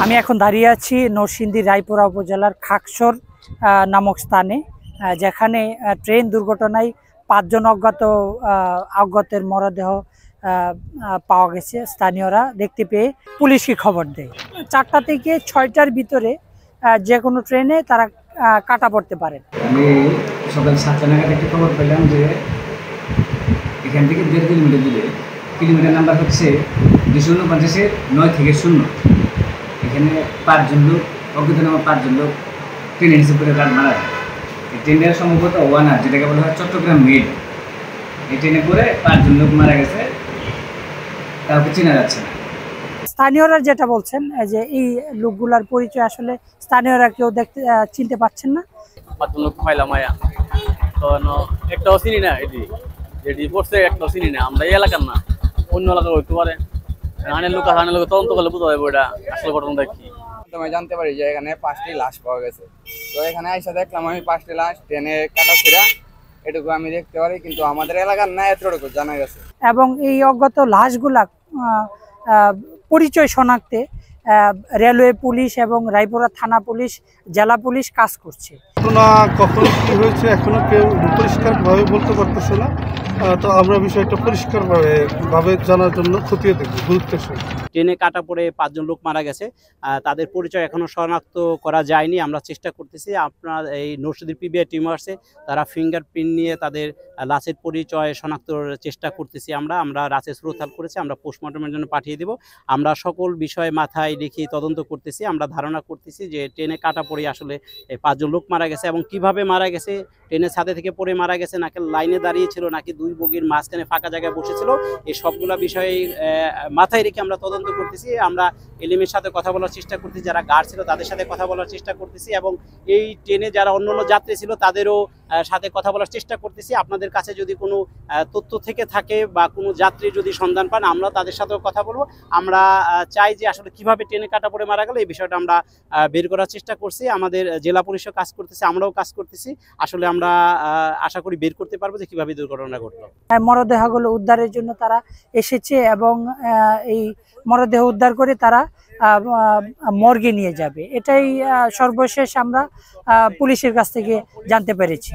আমি এখন দাঁড়িয়ে আছি নরসিংদী রায়পুরা উপজেলার খাকসর নামক স্থানে, যেখানে ট্রেন দুর্ঘটনায় 5 জন অজ্ঞাতের মরদেহ পাওয়া গেছে। স্থানীয়রা দেখতে পেয়ে পুলিশকে খবর দেয়। 4টা থেকে 6টার ভিতরে যে কোনো ট্রেনে তারা কাটা পড়তে পারে। আমি সকাল 7টা নাগাদ একটা খবর পেলাম যে এখান থেকে 1.5 কিলোমিটার দূরে, কিলোমিটার নাম্বার হচ্ছে 249-এর 9 থেকে 0। এখানে 5 জন লোক, অজ্ঞাতনামা 5 জন লোক ট্রেনে নিচে করে মারা যায়। এই ট্রেনটা সম্ভবত ওয়ানার, যেটাকে বলা হয় চট্টগ্রাম মেল। এই ট্রেনে করে 5 জন লোক মারা গেছে, কাউকে চেনা যাচ্ছে না। স্থানীয়রা যেটা বলছেন যে এই লোকগুলার পরিচয় আসলে স্থানীয়রা কেউ চিনতে পারছেন না। 5 জন লোক পাইলাম মায়া, তো একটাও চিনি না। এটি পড়ছে একটাও চিনি না। আমরা এই এলাকার না, অন্য এলাকার হইতে পারে। আনের লোক তদন্ত করলে বুঝতে পারবো এটা আসলে ঘটনাটা কি। আমি জানতে পারি যে এখানে 5টি লাশ পাওয়া গেছে। তো এখানে এসে দেখলাম আমি 5টি লাশ ট্রেনে কাটা ছিঁড়া, এটুকু আমি দেখতে পারি, কিন্তু আমাদের এলাকার না এতটুকু জানা গেছে। এবং এই অজ্ঞাত লাশগুলা পরিচয় শনাক্তে রেলওয়ে পুলিশ এবং রায়পুরা থানা পুলিশ, জেলা পুলিশ কাজ করছে। ঘটনা কখন কি হয়েছে এখনো কেউ পরিষ্কারভাবে বলতে পারতেছে না। তো আমরা বিষয়টা পরিষ্কারভাবে জানার জন্য খতিয়ে দেখব গুরুত্বের সঙ্গে। ট্রেনে কাটা পড়ে 5 জন লোক মারা গেছে, তাদের পরিচয় এখনো শনাক্ত করা যায়নি। আমরা চেষ্টা করতেছি। আপনার এই নরসিংদীর পিবিআই টিম আসছে, তারা ফিঙ্গারপ্রিন্ট নিয়ে তাদের লাশের পরিচয় শনাক্তর চেষ্টা করতেছি। আমরা লাশের শ্রোতাল করেছি, আমরা পোস্টমর্টমের জন্য পাঠিয়ে দেব। আমরা সকল বিষয় মাথায় রেখে তদন্ত করতেছি। আমরা ধারণা করতেছি যে ট্রেনে কাটা পড়ে আসলে 5 জন লোক মারা গেছে, এবং কিভাবে মারা গেছে, ট্রেনের ছাদে থেকে পড়ে মারা গেছে নাকি লাইনে দাঁড়িয়ে ছিল নাকি 2 বগির মাঝখানে ফাঁকা জায়গায় বসেছিল, এই সবগুলা বিষয়ে মাথায় রেখে আমরা তদন্ত করতেছি। আমরা এলিমের সাথে কথা বলার চেষ্টা করতেছি, যারা গার্ড ছিল তাদের সাথে কথা বলার চেষ্টা করতেছি, এবং এই ট্রেনে যারা অন্যান্য যাত্রী ছিল তাদেরও সাথে কথা বলার চেষ্টা করতেছি। আপনাদের কাছে যদি কোনো তথ্য থেকে থাকে বা কোনো যাত্রী যদি সন্ধান পান, আমরা তাদের সাথেও কথা বলবো। আমরা চাই যে আসলে কিভাবে ট্রেনে কাটা পড়ে মারা গেল এই বিষয়টা আমরা বের করার চেষ্টা করছি। আমাদের জেলা পুলিশও কাজ করতেছে, আমরাও কাজ করতেছি। আসলে আমরা আশা করি বের করতে পারবো যে কিভাবে দুর্ঘটনা ঘটলো। মরদেহগুলো উদ্ধারের জন্য তারা এসেছে, এবং এই মরদেহ উদ্ধার করে তারা মর্গে নিয়ে যাবে। এটাই সর্বশেষ আমরা পুলিশের কাছ থেকে জানতে পেরেছি।